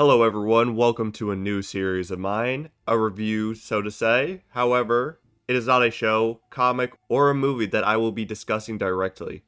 Hello everyone, welcome to a new series of mine, a review so to say. However, it is not a show, comic, or a movie that I will be discussing directly.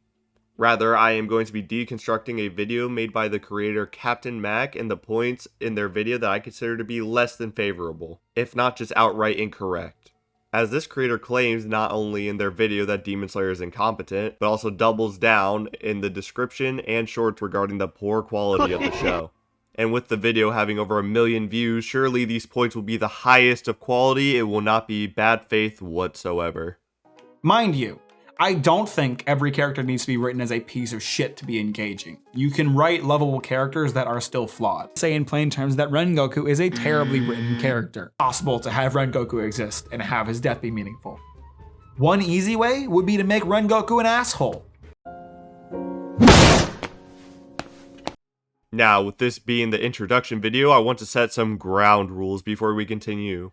Rather, I am going to be deconstructing a video made by the creator Captain Mac and the points in their video that I consider to be less than favorable, if not just outright incorrect. As this creator claims not only in their video that Demon Slayer is incompetent, but also doubles down in the description and shorts regarding the poor quality of the show. And with the video having over 1 million views, surely these points will be the highest of quality. It will not be bad faith whatsoever. Mind you, I don't think every character needs to be written as a piece of shit to be engaging. You can write lovable characters that are still flawed. Say in plain terms that Rengoku is a terribly written character. Possible to have Rengoku exist and have his death be meaningful. One easy way would be to make Rengoku an asshole. Now, with this being the introduction video, I want to set some ground rules before we continue.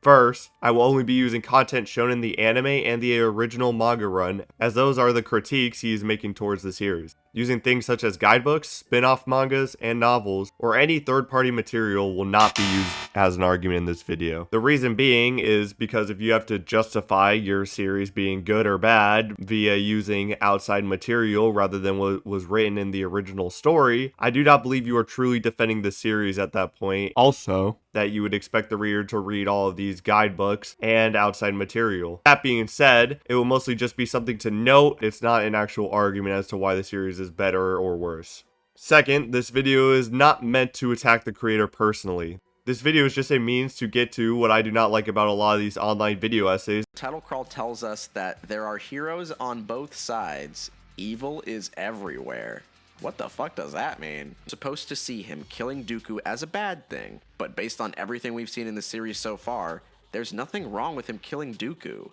First, I will only be using content shown in the anime and the original manga run, as those are the critiques he is making towards the series. Using things such as guidebooks, spin-off mangas, and novels, or any third-party material will not be used as an argument in this video. The reason being is because if you have to justify your series being good or bad via using outside material rather than what was written in the original story, I do not believe you are truly defending the series at that point. Also, that you would expect the reader to read all of these guidebooks and outside material. That being said, it will mostly just be something to note. It's not an actual argument as to why the series is better or worse. Second, this video is not meant to attack the creator personally. This video is just a means to get to what I do not like about a lot of these online video essays. Title crawl tells us that there are heroes on both sides. Evil is everywhere. What the fuck does that mean? Supposed to see him killing Dooku as a bad thing, but based on everything we've seen in the series so far, there's nothing wrong with him killing Dooku.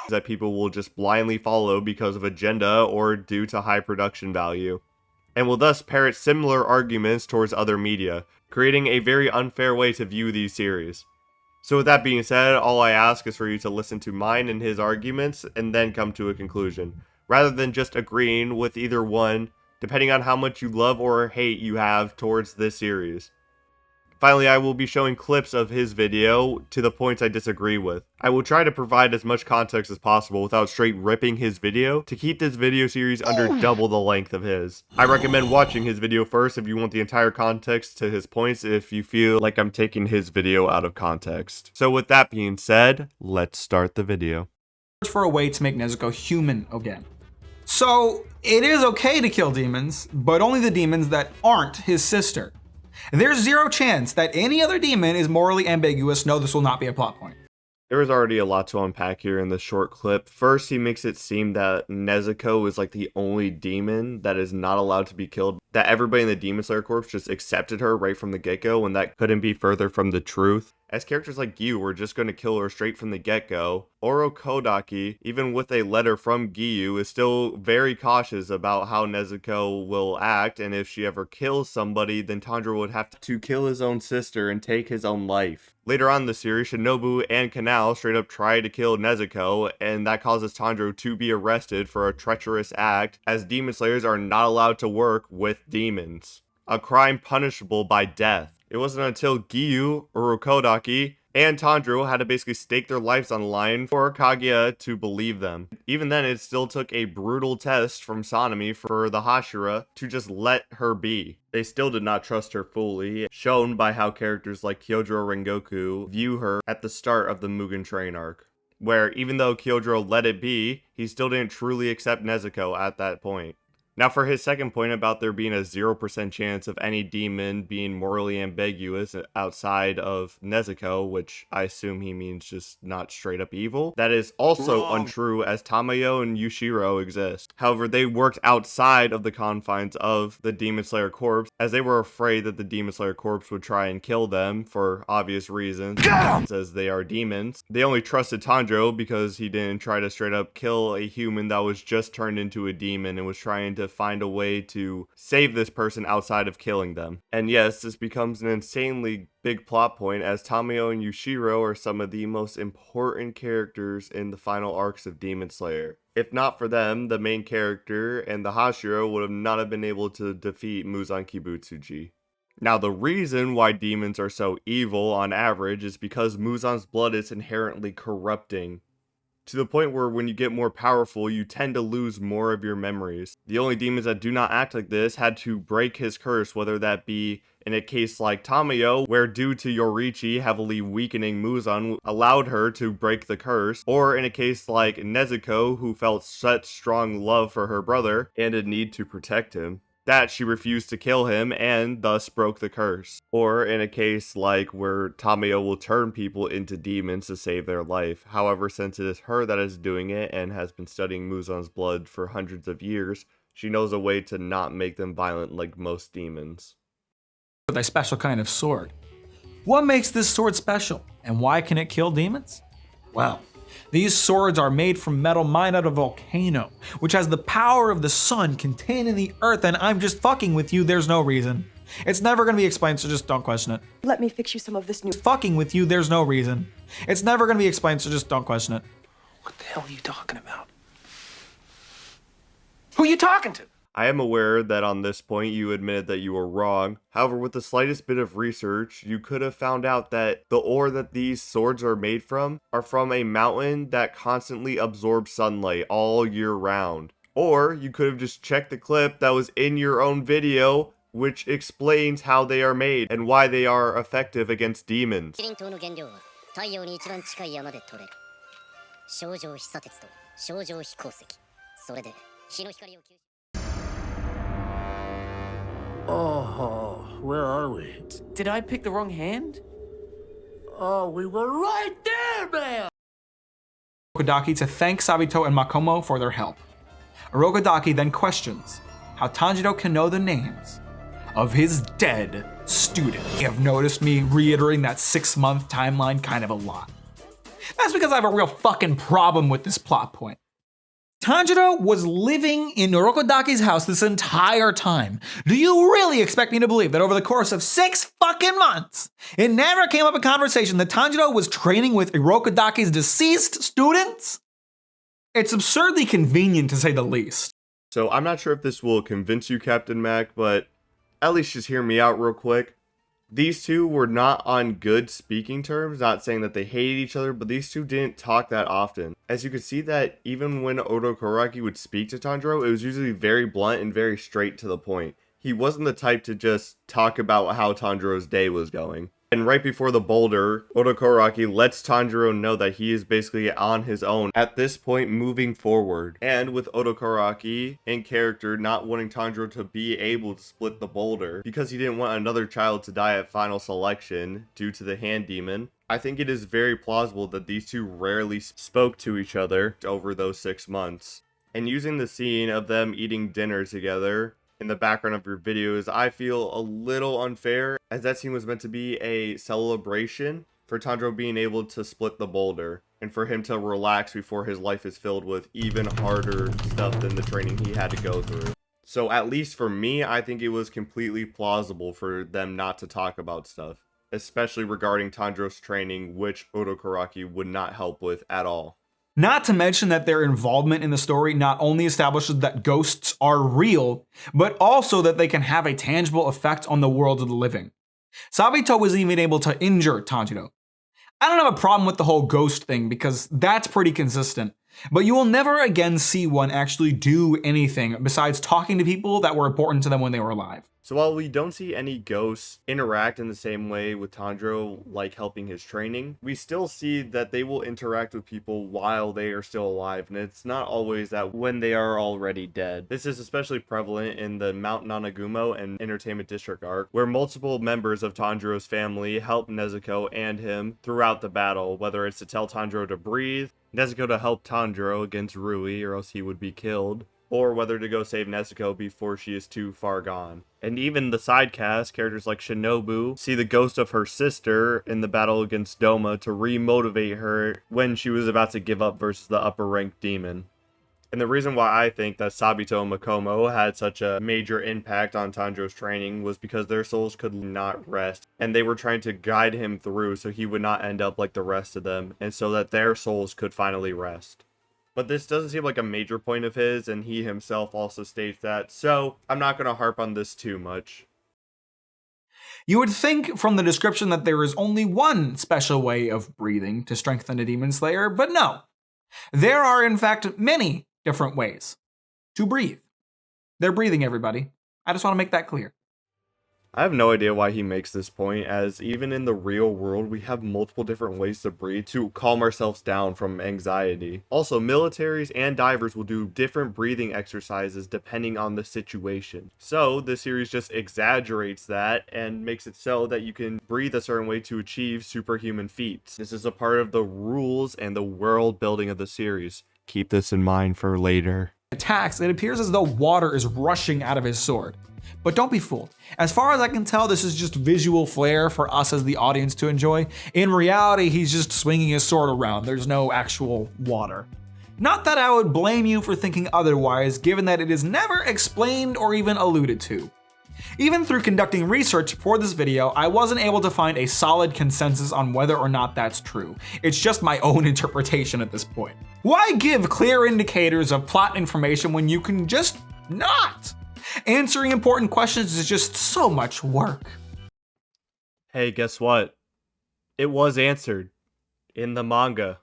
That people will just blindly follow because of agenda or due to high production value, and will thus parrot similar arguments towards other media, creating a very unfair way to view these series. So with that being said, all I ask is for you to listen to mine and his arguments and then come to a conclusion, rather than just agreeing with either one, depending on how much you love or hate you have towards this series. Finally, I will be showing clips of his video to the points I disagree with. I will try to provide as much context as possible without straight ripping his video to keep this video series under double the length of his. I recommend watching his video first if you want the entire context to his points if you feel like I'm taking his video out of context. So with that being said, let's start the video. For a way to make Nezuko human again. So, it is okay to kill demons, but only the demons that aren't his sister. There's zero chance that any other demon is morally ambiguous. No, this will not be a plot point. There is already a lot to unpack here in this short clip. First, he makes it seem that Nezuko is like the only demon that is not allowed to be killed. That everybody in the Demon Slayer Corps just accepted her right from the get-go, when that couldn't be further from the truth. As characters like Giyu were just going to kill her straight from the get-go, Orokodaki, even with a letter from Giyu, is still very cautious about how Nezuko will act, and if she ever kills somebody, then Tanjiro would have to kill his own sister and take his own life. Later on in the series, Shinobu and Kanao straight up try to kill Nezuko, and that causes Tanjiro to be arrested for a treacherous act, as Demon Slayers are not allowed to work with demons. A crime punishable by death. It wasn't until Giyu, Orokodaki, and Tanjiro had to basically stake their lives on the line for Kaguya to believe them. Even then, it still took a brutal test from Sanemi for the Hashira to just let her be. They still did not trust her fully, shown by how characters like Kyojuro Rengoku view her at the start of the Mugen Train arc, where even though Kyojuro let it be, he still didn't truly accept Nezuko at that point. Now for his second point about there being a 0% chance of any demon being morally ambiguous outside of Nezuko, which I assume he means just not straight up evil, that is also untrue, as Tamayo and Yushiro exist. However, they worked outside of the confines of the Demon Slayer Corps, as they were afraid that the Demon Slayer Corps would try and kill them for obvious reasons, as they are demons. They only trusted Tanjiro because he didn't try to straight up kill a human that was just turned into a demon and was trying to to find a way to save this person outside of killing them. And yes, this becomes an insanely big plot point, as Tamio and Yushiro are some of the most important characters in the final arcs of Demon Slayer. If not for them, the main character and the Hashira would have not have been able to defeat Muzan Kibutsuji. Now, the reason why demons are so evil on average is because Muzan's blood is inherently corrupting, to the point where when you get more powerful, you tend to lose more of your memories. The only demons that do not act like this had to break his curse, whether that be in a case like Tamayo, where due to Yorichi heavily weakening Muzan allowed her to break the curse, or in a case like Nezuko, who felt such strong love for her brother and a need to protect him, that she refused to kill him and thus broke the curse. Or in a case like where Tamayo will turn people into demons to save their life. However, since it is her that is doing it and has been studying Muzan's blood for hundreds of years, she knows a way to not make them violent like most demons. With a special kind of sword. What makes this sword special, and why can it kill demons? Well, these swords are made from metal mined out of a volcano, which has the power of the sun contained in the earth, and I'm just fucking with you, there's no reason. It's never gonna be explained, so just don't question it. Let me fix you some of this new. Fucking with you, there's no reason. It's never gonna be explained, so just don't question it. What the hell are you talking about? Who are you talking to? I am aware that on this point you admitted that you were wrong. However, with the slightest bit of research, you could have found out that the ore that these swords are made from are from a mountain that constantly absorbs sunlight all year round. Or you could have just checked the clip that was in your own video, which explains how they are made and why they are effective against demons. Oh, where are we? Did I pick the wrong hand? Oh, we were right there, man! Urokodaki to thank Sabito and Makomo for their help. Urokodaki then questions how Tanjiro can know the names of his dead student. You have noticed me reiterating that 6-month timeline kind of a lot. That's because I have a real fucking problem with this plot point. Tanjiro was living in Urokodaki's house this entire time. Do you really expect me to believe that over the course of 6 fucking months, it never came up in conversation that Tanjiro was training with Urokodaki's deceased students? It's absurdly convenient to say the least. So I'm not sure if this will convince you, Captain Mac, but at least just hear me out real quick. These two were not on good speaking terms, not saying that they hated each other, but these two didn't talk that often. As you could see that even when Otokoraki would speak to Tanjiro, it was usually very blunt and very straight to the point. He wasn't the type to just talk about how Tanjiro's day was going. And right before the boulder, Otokoraki lets Tanjiro know that he is basically on his own at this point moving forward. And with Otokoraki in character not wanting Tanjiro to be able to split the boulder because he didn't want another child to die at final selection due to the hand demon, I think it is very plausible that these two rarely spoke to each other over those 6 months. And using the scene of them eating dinner together in the background of your videos, I feel a little unfair, as that scene was meant to be a celebration for Tanjiro being able to split the boulder, and for him to relax before his life is filled with even harder stuff than the training he had to go through. So at least for me, I think it was completely plausible for them not to talk about stuff, especially regarding Tanjiro's training, which Otokoraki would not help with at all. Not to mention that their involvement in the story not only establishes that ghosts are real, but also that they can have a tangible effect on the world of the living. Sabito was even able to injure Tanjiro. I don't have a problem with the whole ghost thing because that's pretty consistent, but you will never again see one actually do anything besides talking to people that were important to them when they were alive. So while we don't see any ghosts interact in the same way with Tanjiro, like helping his training, we still see that they will interact with people while they are still alive, and it's not always that when they are already dead. This is especially prevalent in the Mount Nanagumo and Entertainment District arc, where multiple members of Tanjiro's family help Nezuko and him throughout the battle, whether it's to tell Tanjiro to breathe, Nezuko to help Tanjiro against Rui or else he would be killed, or whether to go save Nezuko before she is too far gone. And even the side cast, characters like Shinobu, see the ghost of her sister in the battle against Doma to re-motivate her when she was about to give up versus the upper ranked demon. And the reason why I think that Sabito and Makomo had such a major impact on Tanjiro's training was because their souls could not rest. And they were trying to guide him through so he would not end up like the rest of them, and so that their souls could finally rest. But this doesn't seem like a major point of his, and he himself also states that, so I'm not going to harp on this too much. You would think from the description that there is only one special way of breathing to strengthen a Demon Slayer, but no. There are in fact many different ways to breathe. They're breathing, everybody. I just want to make that clear. I have no idea why he makes this point, as even in the real world, we have multiple different ways to breathe to calm ourselves down from anxiety. Also, militaries and divers will do different breathing exercises depending on the situation. So, the series just exaggerates that and makes it so that you can breathe a certain way to achieve superhuman feats. This is a part of the rules and the world building of the series. Keep this in mind for later. Attacks, it appears as though water is rushing out of his sword. But don't be fooled. As far as I can tell, this is just visual flair for us as the audience to enjoy. In reality, he's just swinging his sword around. There's no actual water. Not that I would blame you for thinking otherwise, given that it is never explained or even alluded to. Even through conducting research for this video, I wasn't able to find a solid consensus on whether or not that's true. It's just my own interpretation at this point. Why give clear indicators of plot information when you can just not? Answering important questions is just so much work. Hey, guess what? It was answered in the manga.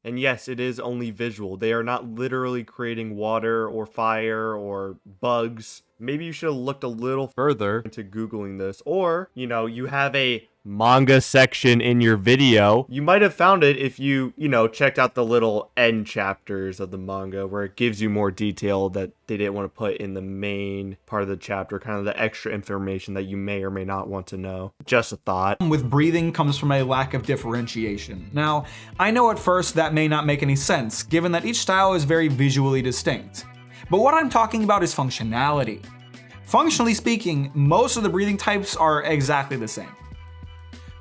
And yes, it is only visual. They are not literally creating water or fire or bugs. Maybe you should have looked a little further into Googling this. Or, you have a manga section in your video. You might have found it if you, checked out the little end chapters of the manga where it gives you more detail that they didn't want to put in the main part of the chapter, kind of the extra information that you may or may not want to know. Just a thought. With breathing comes from a lack of differentiation. Now, I know at first that may not make any sense, given that each style is very visually distinct. But what I'm talking about is functionality. Functionally speaking, most of the breathing types are exactly the same.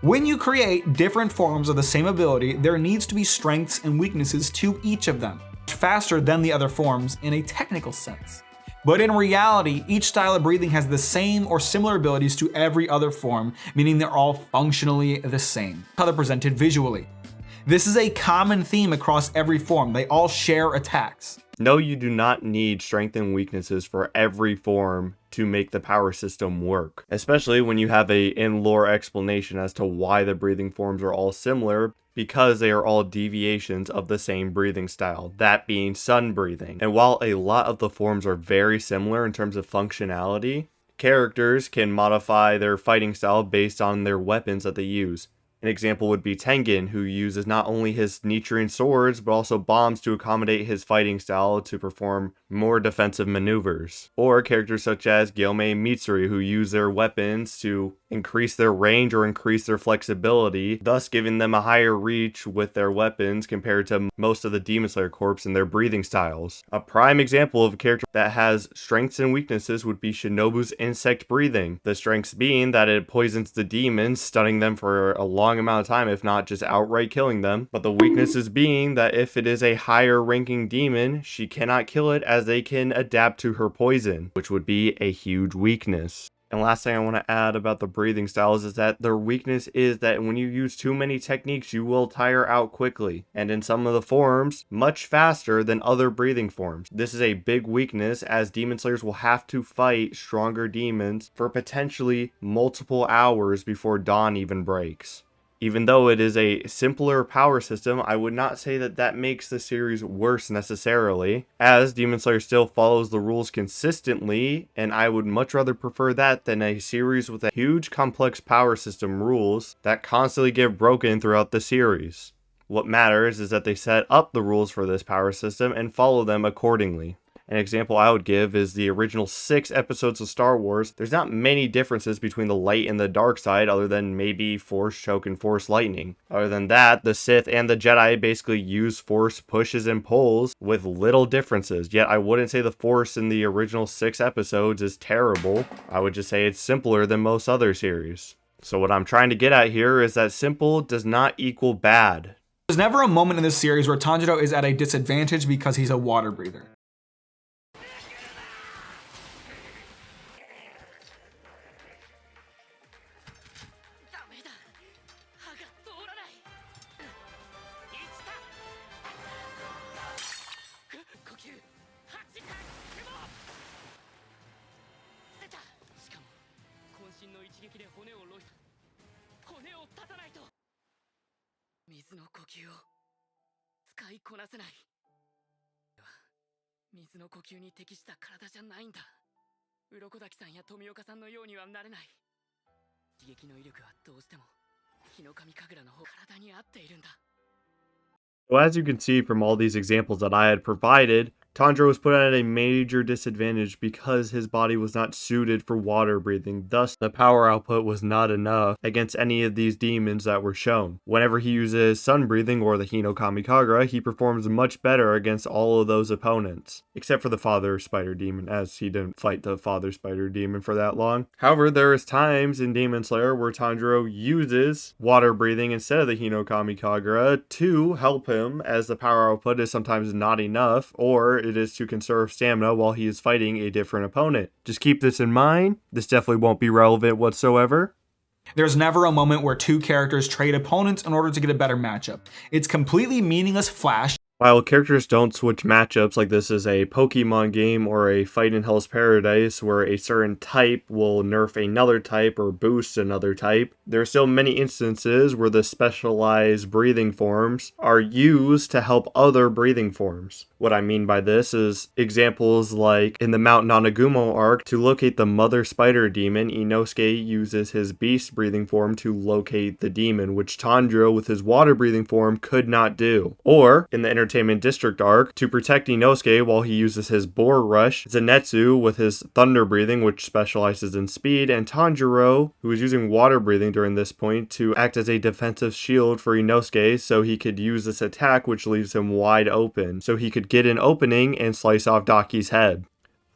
When you create different forms of the same ability, there needs to be strengths and weaknesses to each of them, faster than the other forms in a technical sense. But in reality, each style of breathing has the same or similar abilities to every other form, meaning they're all functionally the same, how they're presented visually. This is a common theme across every form. They all share attacks. No, you do not need strength and weaknesses for every form to make the power system work, especially when you have a in-lore explanation as to why the breathing forms are all similar, because they are all deviations of the same breathing style, that being sun breathing. And while a lot of the forms are very similar in terms of functionality, characters can modify their fighting style based on their weapons that they use. An example would be Tengen, who uses not only his Nichirin swords, but also bombs to accommodate his fighting style to perform more defensive maneuvers. Or characters such as Gyomei and Mitsuri, who use their weapons to increase their range or increase their flexibility, thus giving them a higher reach with their weapons compared to most of the Demon Slayer Corps in their breathing styles. A prime example of a character that has strengths and weaknesses would be Shinobu's insect breathing. The strengths being that it poisons the demons, stunning them for a long amount of time, if not just outright killing them. But the weaknesses being that if it is a higher ranking demon, she cannot kill it as they can adapt to her poison, which would be a huge weakness. And last thing I want to add about the breathing styles is that their weakness is that when you use too many techniques, you will tire out quickly, and in some of the forms, much faster than other breathing forms. This is a big weakness, as Demon Slayers will have to fight stronger demons for potentially multiple hours before dawn even breaks. Even though it is a simpler power system, I would not say that that makes the series worse necessarily, as Demon Slayer still follows the rules consistently, and I would much rather prefer that than a series with a huge complex power system rules that constantly get broken throughout the series. What matters is that they set up the rules for this power system and follow them accordingly. An example I would give is the original 6 episodes of Star Wars. There's not many differences between the light and the dark side other than maybe Force Choke and Force Lightning. Other than that, the Sith and the Jedi basically use Force pushes and pulls with little differences. Yet I wouldn't say the Force in the original 6 episodes is terrible. I would just say it's simpler than most other series. So what I'm trying to get at here is that simple does not equal bad. There's never a moment in this series where Tanjiro is at a disadvantage because he's a water breather. So as you can see from all these examples that I had provided, Tanjiro was put at a major disadvantage because his body was not suited for water breathing, thus the power output was not enough against any of these demons that were shown. Whenever he uses sun breathing or the Hinokami Kagura, he performs much better against all of those opponents, except for the Father Spider Demon, as he didn't fight the Father Spider Demon for that long. However, there is times in Demon Slayer where Tanjiro uses water breathing instead of the Hinokami Kagura to help him, as the power output is sometimes not enough, or it is to conserve stamina while he is fighting a different opponent. Just keep this in mind. This definitely won't be relevant whatsoever. There's never a moment where two characters trade opponents in order to get a better matchup. It's completely meaningless flash. While characters don't switch matchups like this is a Pokemon game or a Fight in Hell's Paradise where a certain type will nerf another type or boost another type, there are still many instances where the specialized breathing forms are used to help other breathing forms. What I mean by this is examples like in the Mount Nanagumo arc, to locate the Mother Spider Demon, Inosuke uses his beast breathing form to locate the demon, which Tanjiro with his water breathing form could not do. Or in the Entertainment District arc, to protect Inosuke while he uses his Boar Rush, Zenitsu with his thunder breathing, which specializes in speed, and Tanjiro, who is using water breathing during this point, to act as a defensive shield for Inosuke so he could use this attack, which leaves him wide open, so he could get an opening and slice off Daki's head.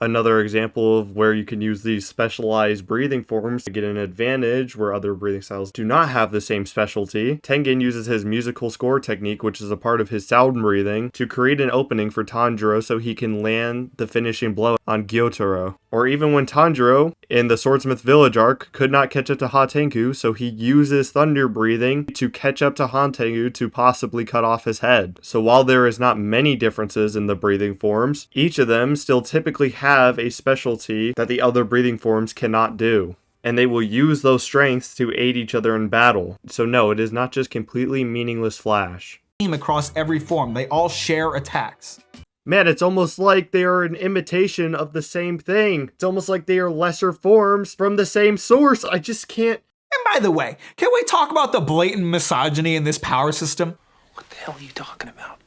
Another example of where you can use these specialized breathing forms to get an advantage where other breathing styles do not have the same specialty. Tengen uses his musical score technique, which is a part of his sound breathing, to create an opening for Tanjiro so he can land the finishing blow on Gyotaro. Or even when Tanjiro, in the Swordsmith Village arc, could not catch up to Hatenku, so he uses thunder breathing to catch up to Hatenku to possibly cut off his head. So while there is not many differences in the breathing forms, each of them still typically have a specialty that the other breathing forms cannot do. And they will use those strengths to aid each other in battle. So no, it is not just completely meaningless flash. Across every form, they all share attacks. Man, it's almost like they are an imitation of the same thing. It's almost like they are lesser forms from the same source. I just can't. And by the way, can we talk about the blatant misogyny in this power system? What the hell are you talking about?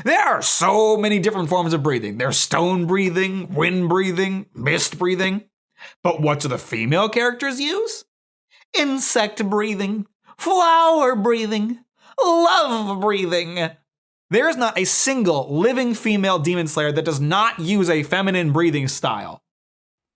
There are so many different forms of breathing. There's stone breathing, wind breathing, mist breathing. But what do the female characters use? Insect breathing, flower breathing, love breathing. There is not a single living female demon slayer that does not use a feminine breathing style.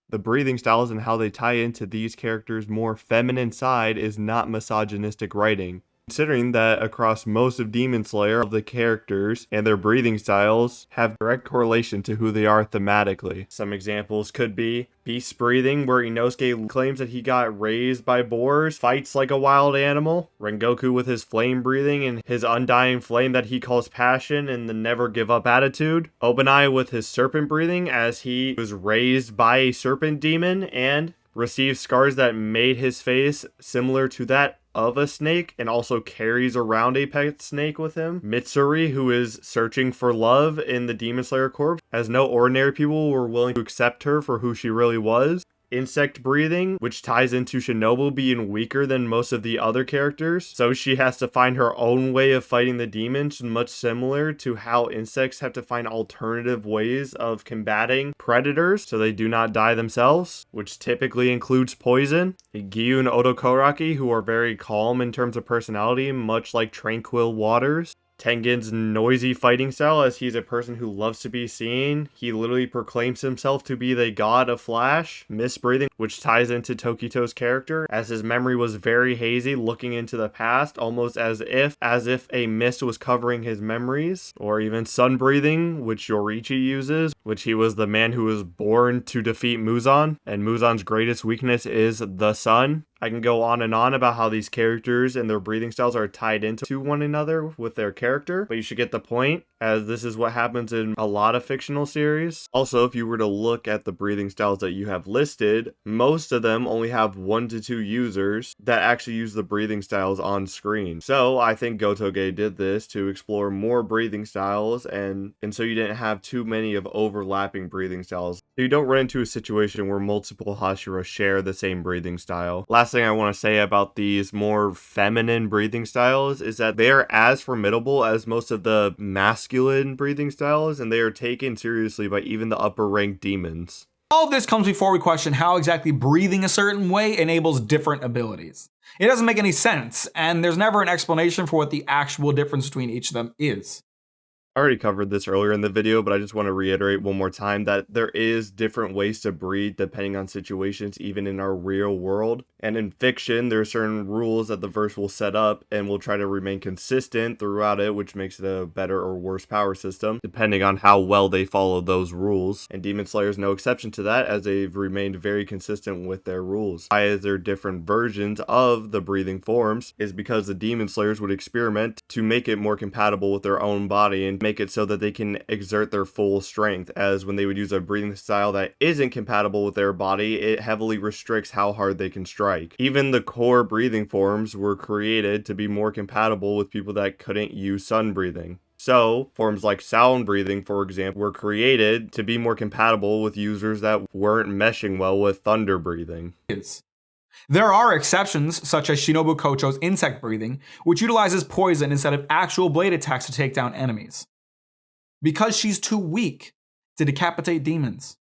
The breathing styles and how they tie into these characters' more feminine side is not misogynistic writing. Considering that across most of Demon Slayer, the characters and their breathing styles have direct correlation to who they are thematically. Some examples could be beast breathing, where Inosuke claims that he got raised by boars, fights like a wild animal. Rengoku with his flame breathing and his undying flame that he calls passion and the never give up attitude. Obanai with his serpent breathing, as he was raised by a serpent demon and received scars that made his face similar to that of a snake and also carries around a pet snake with him. Mitsuri, who is searching for love in the Demon Slayer Corps, as no ordinary people were willing to accept her for who she really was. Insect breathing, which ties into Shinobu being weaker than most of the other characters, so she has to find her own way of fighting the demons, much similar to how insects have to find alternative ways of combating predators so they do not die themselves, which typically includes poison. Giyu and Otokoraki, who are very calm in terms of personality, much like tranquil waters. Tengen's noisy fighting style, as he's a person who loves to be seen. He literally proclaims himself to be the god of Flash. Misbreathing, which ties into Tokito's character, as his memory was very hazy, looking into the past, almost as if a mist was covering his memories. Or even sun breathing, which Yoriichi uses, which he was the man who was born to defeat Muzan, and Muzan's greatest weakness is the sun. I can go on and on about how these characters and their breathing styles are tied into one another with their character, but you should get the point, as this is what happens in a lot of fictional series. Also, if you were to look at the breathing styles that you have listed, most of them only have 1 to 2 users that actually use the breathing styles on screen. So I think Gotoge did this to explore more breathing styles, and so you didn't have too many of overlapping breathing styles. So you don't run into a situation where multiple Hashira share the same breathing style. Last thing I want to say about these more feminine breathing styles is that they are as formidable as most of the masculine breathing styles, and they are taken seriously by even the upper ranked demons. All of this comes before we question how exactly breathing a certain way enables different abilities. It doesn't make any sense, and there's never an explanation for what the actual difference between each of them is. I already covered this earlier in the video, but I just want to reiterate one more time that there is different ways to breathe depending on situations, even in our real world. And in fiction, there are certain rules that the verse will set up and will try to remain consistent throughout it, which makes it a better or worse power system, depending on how well they follow those rules. And Demon Slayer is no exception to that, as they've remained very consistent with their rules. Why is there different versions of the breathing forms is because the Demon Slayers would experiment to make it more compatible with their own body and make it so that they can exert their full strength, as when they would use a breathing style that isn't compatible with their body, it heavily restricts how hard they can strike. Even the core breathing forms were created to be more compatible with people that couldn't use sun breathing. So, forms like sound breathing, for example, were created to be more compatible with users that weren't meshing well with thunder breathing. There are exceptions, such as Shinobu Kocho's insect breathing, which utilizes poison instead of actual blade attacks to take down enemies, because she's too weak to decapitate demons.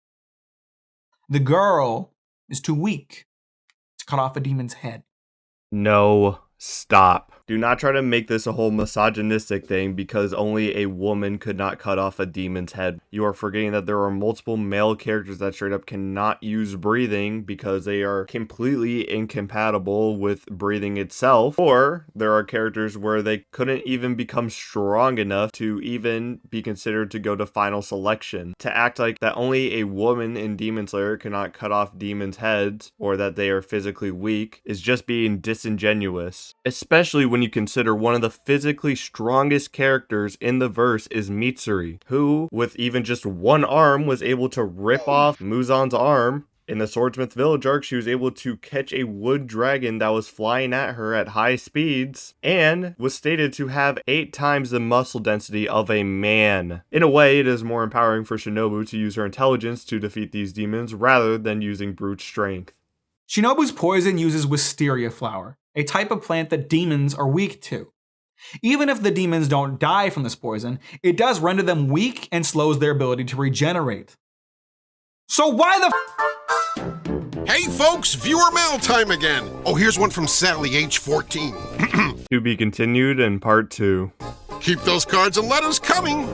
The girl is too weak to cut off a demon's head. No, stop. Do not try to make this a whole misogynistic thing because only a woman could not cut off a demon's head. You are forgetting that there are multiple male characters that straight up cannot use breathing because they are completely incompatible with breathing itself. Or there are characters where they couldn't even become strong enough to even be considered to go to final selection. To act like that only a woman in Demon Slayer cannot cut off demons' heads or that they are physically weak is just being disingenuous. Especially when you consider one of the physically strongest characters in the verse is Mitsuri, who, with even just one arm, was able to rip off Muzan's arm. In the Swordsmith Village arc, she was able to catch a wood dragon that was flying at her at high speeds, and was stated to have 8 times the muscle density of a man. In a way, it is more empowering for Shinobu to use her intelligence to defeat these demons rather than using brute strength. Shinobu's poison uses wisteria flower, a type of plant that demons are weak to. Even if the demons don't die from this poison, it does render them weak and slows their ability to regenerate. So why the Hey folks, viewer mail time again. Oh, here's one from Sally, age 14. To be continued in part 2. Keep those cards and letters coming.